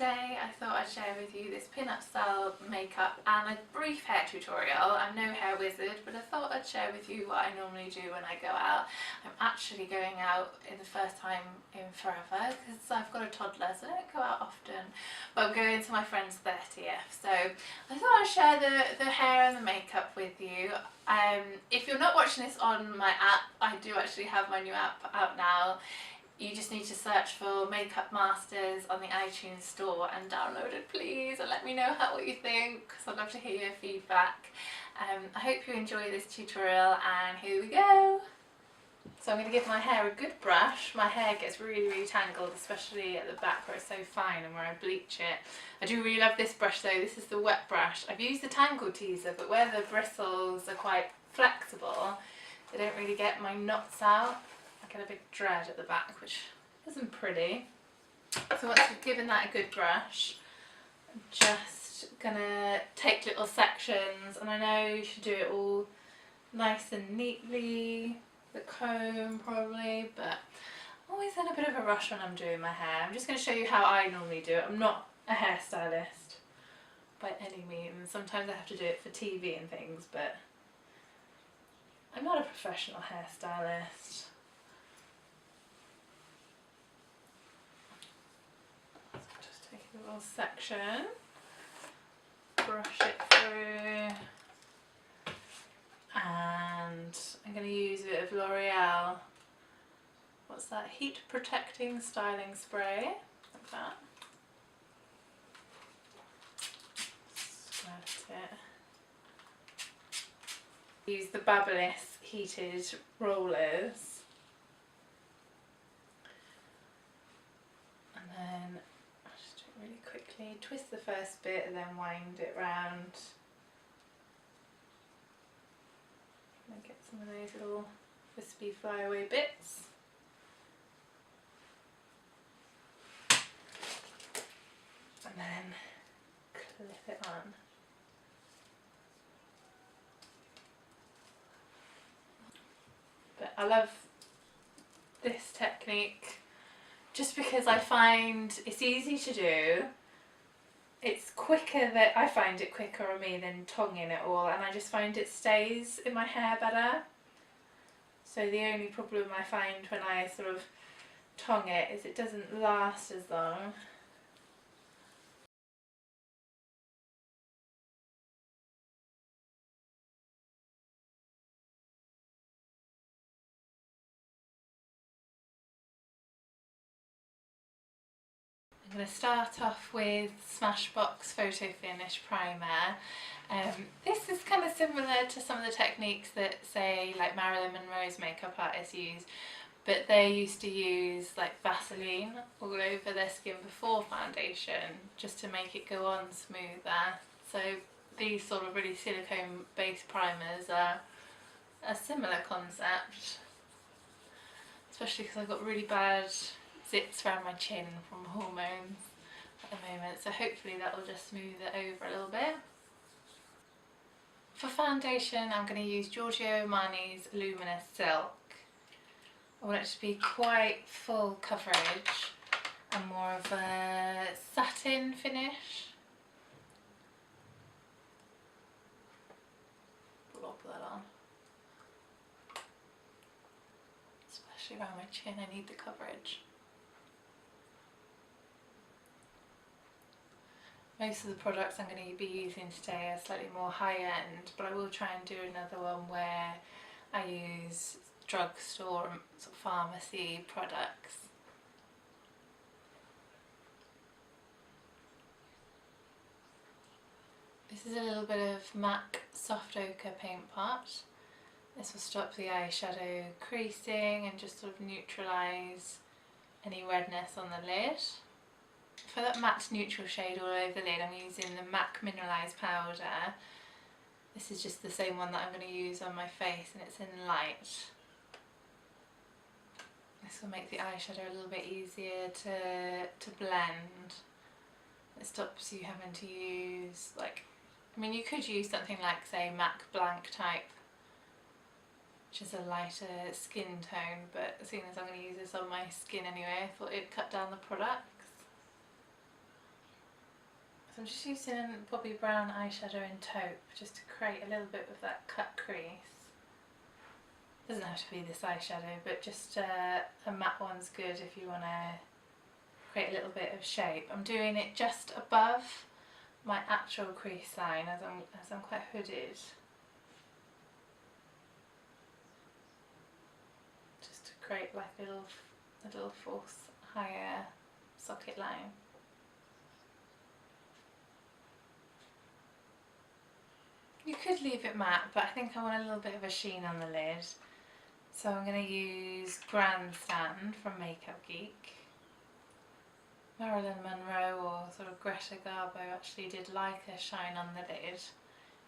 Today I thought I'd share with you this pin-up style makeup and a brief hair tutorial. I'm no hair wizard, but I thought I'd share with you what I normally do when I go out. I'm actually going out in the first time in forever because I've got a toddler, so I don't go out often, but I'm going to my friend's 30th, so I thought I'd share the hair and the makeup with you. If you're not watching this on my app, I do actually have my new app out now. You just need to search for Makeup Masters on the iTunes store and download it, please, and let me know what you think, because I'd love to hear your feedback. I hope you enjoy this tutorial, and here we go. So I'm going to give my hair a good brush. My hair gets really tangled, especially at the back where it's so fine and where I bleach it. I do really love this brush though. This is the wet brush. I've used the Tangle Teaser, but where the bristles are quite flexible, they don't really get my knots out. I get a big dread at the back, which isn't pretty. So once I've given that a good brush, I'm just gonna take little sections, and I know you should do it all nice and neatly, the comb probably, but I'm always in a bit of a rush when I'm doing my hair. I'm just going to show you how I normally do it. I'm not a hairstylist by any means. Sometimes I have to do it for TV and things, but I'm not a professional hairstylist. Just take a little section, brush it through, and I'm going to use a bit of L'Oreal, what's that, heat protecting styling spray, like that. Squirt it. Use the Babyliss heated rollers, and then I'll just do it really quickly, twist the first bit and then wind it round. And get some of those little wispy flyaway bits. And then clip it on. But I love this technique just because I find it's easy to do. It's quicker, that I find it quicker on me than tonguing it all, and I just find it stays in my hair better. So the only problem I find when I sort of tongue it is it doesn't last as long. I'm going to start off with Smashbox Photo Finish Primer. This is kind of similar to some of the techniques that, say, like Marilyn Monroe's makeup artists use, but they used to use like Vaseline all over their skin before foundation just to make it go on smoother. So these sort of really silicone based primers are a similar concept, especially because I've got really bad zips around my chin from hormones at the moment, so hopefully that will just smooth it over a little bit. For foundation, I'm going to use Giorgio Armani's Luminous Silk. I want it to be quite full coverage and more of a satin finish. Blob that on. Especially around my chin, I need the coverage. Most of the products I'm going to be using today are slightly more high end, but I will try and do another one where I use drugstore and sort of pharmacy products. This is a little bit of MAC Soft Ochre paint pot. This will stop the eyeshadow creasing and just sort of neutralise any redness on the lid. For that matte neutral shade all over the lid, I'm using the MAC Mineralised Powder. This is just the same one that I'm going to use on my face, and it's in light. This will make the eyeshadow a little bit easier to blend. It stops you having to use, like, I mean, you could use something like, say, MAC Blank type, which is a lighter skin tone, but seeing as I'm going to use this on my skin anyway, I thought it'd cut down the products. I'm just using Bobbi Brown eyeshadow in taupe just to create a little bit of that cut crease. Doesn't have to be this eyeshadow, but just a matte one's good if you want to create a little bit of shape. I'm doing it just above my actual crease line as I'm quite hooded. Just to create like a little false higher socket line. You could leave it matte, but I think I want a little bit of a sheen on the lid. So I'm going to use Grandstand from Makeup Geek. Marilyn Monroe or sort of Greta Garbo actually did like a shine on the lid,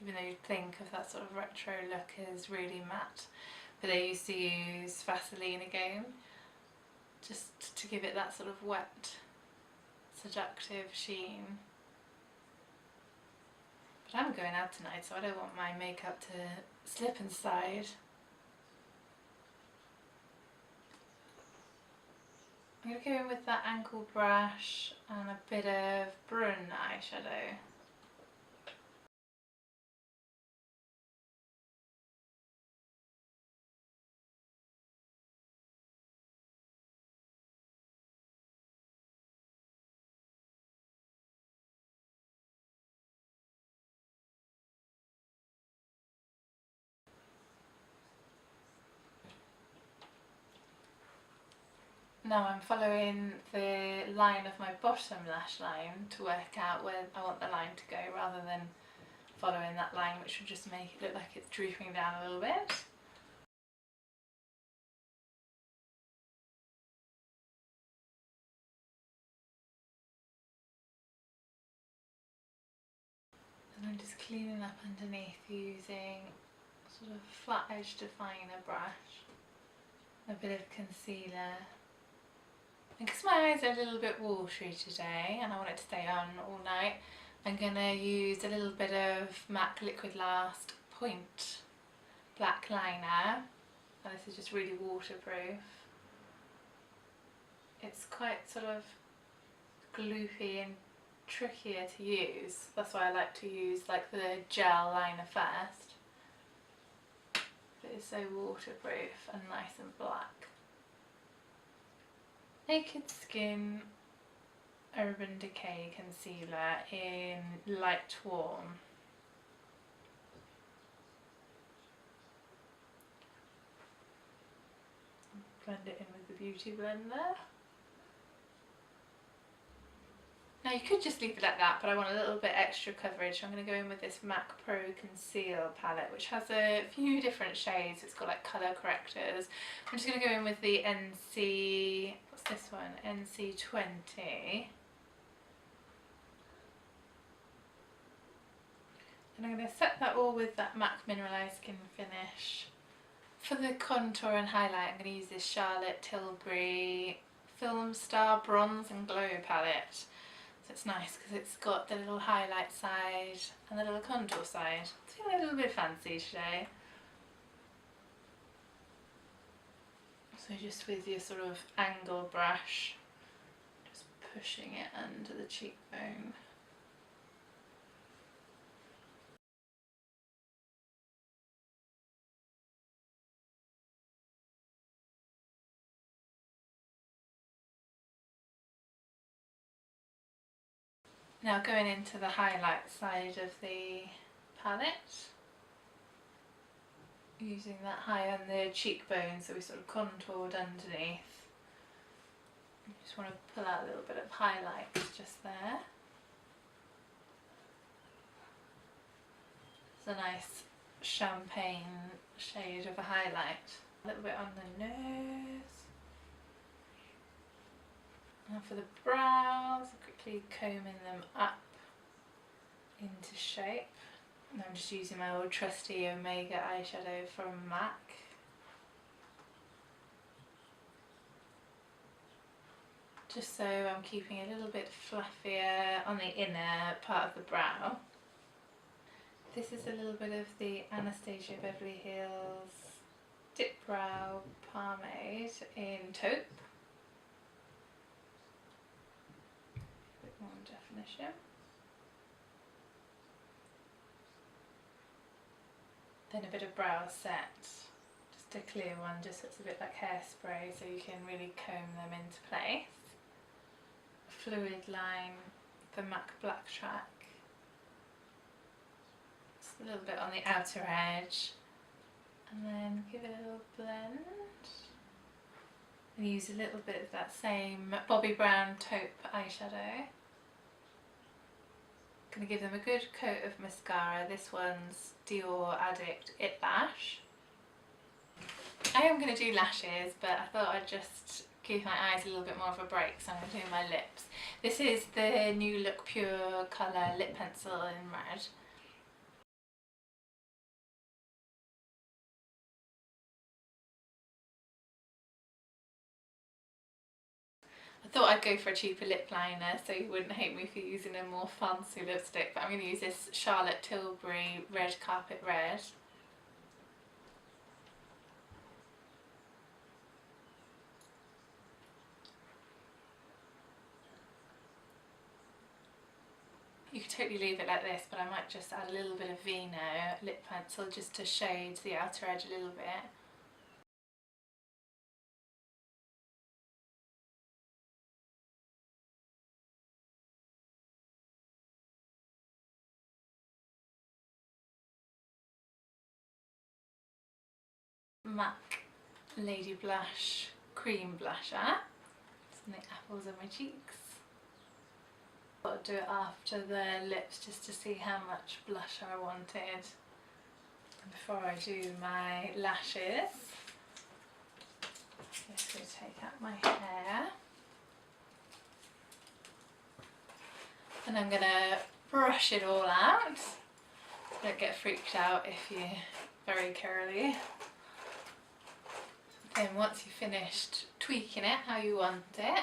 even though you'd think of that sort of retro look as really matte. But they used to use Vaseline again, just to give it that sort of wet, seductive sheen. But I'm going out tonight, so I don't want my makeup to slip and slide. I'm going to go in with that ankle brush and a bit of Brun eyeshadow. Now I'm following the line of my bottom lash line to work out where I want the line to go, rather than following that line, which would just make it look like it's drooping down a little bit. And I'm just cleaning up underneath using sort of flat edge definer brush, a bit of concealer. And because my eyes are a little bit watery today and I want it to stay on all night, I'm going to use a little bit of MAC Liquid Last Point black liner. And this is just really waterproof. It's quite sort of gloopy and trickier to use. That's why I like to use like the gel liner first. But it's so waterproof and nice and black. Naked Skin Urban Decay Concealer in Light Warm. Blend it in with the Beauty Blender. Now you could just leave it like that, but I want a little bit extra coverage. So I'm going to go in with this MAC Pro Conceal palette, which has a few different shades. It's got like colour correctors. I'm just going to go in with the NC, what's this one? NC20. And I'm going to set that all with that MAC Mineralized Skin Finish. For the contour and highlight, I'm going to use this Charlotte Tilbury Film Star Bronze and Glow palette. So it's nice because it's got the little highlight side and the little contour side. It's feeling a little bit fancy today. So just with your sort of angle brush, just pushing it under the cheekbone. Now going into the highlight side of the palette, using that high on the cheekbone so we sort of contoured underneath. I just want to pull out a little bit of highlights just there. It's a nice champagne shade of a highlight. A little bit on the nose. And for the brows, quickly combing them up into shape. And I'm just using my old trusty Omega eyeshadow from MAC. Just so I'm keeping a little bit fluffier on the inner part of the brow. This is a little bit of the Anastasia Beverly Hills Dip Brow Pomade in taupe. More definition. Then a bit of brow set, just a clear one, just so it's a bit like hairspray, so you can really comb them into place. Fluid line for MAC Black Track. Just a little bit on the outer edge, and then give it a little blend. And use a little bit of that same Bobbi Brown taupe eyeshadow. Going to give them a good coat of mascara. This one's Dior Addict It Lash. I am going to do lashes, but I thought I'd just give my eyes a little bit more of a break, so I'm going to do my lips. This is the New Look Pure Colour Lip Pencil in red. I thought I'd go for a cheaper lip liner so you wouldn't hate me for using a more fancy lipstick, but I'm going to use this Charlotte Tilbury Red Carpet Red. You could totally leave it like this, but I might just add a little bit of Vino lip pencil just to shade the outer edge a little bit. MAC Lady Blush Cream Blusher. Just on the apples of my cheeks. I'll do it after the lips just to see how much blusher I wanted. And before I do my lashes, I'm just going to take out my hair. And I'm going to brush it all out. Don't get freaked out if you're very curly. Then once you've finished tweaking it how you want it,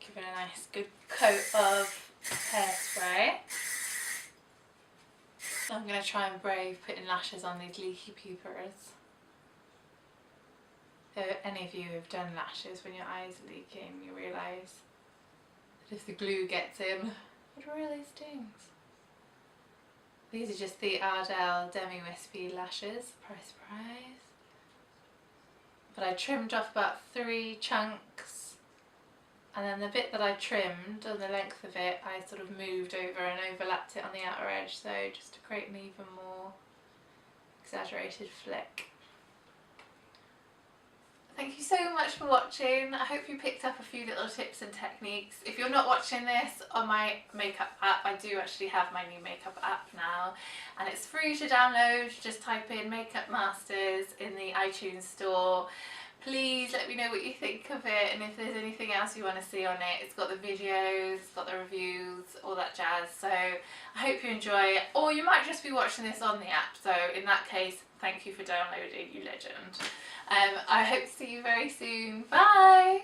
give it a nice good coat of hairspray. I'm going to try and brave putting lashes on these leaky peepers. If any of you have done lashes when your eyes are leaking, you realise that if the glue gets in, it really stings. These are just the Ardell Demi Wispy lashes, price. But I trimmed off about 3 chunks, and then the bit that I trimmed on the length of it I sort of moved over and overlapped it on the outer edge, so just to create an even more exaggerated flick. Thank you so much for watching. I hope you picked up a few little tips and techniques. If you're not watching this on my makeup app, I do actually have my new makeup app now, and it's free to download. Just type in Makeup Masters in the iTunes store. Please let me know what you think of it, and if there's anything else you want to see on it. It's got the videos, it's got the reviews, all that jazz. So I hope you enjoy it, or you might just be watching this on the app, so in that case, thank you for downloading, you legend. I hope to see you very soon. Bye!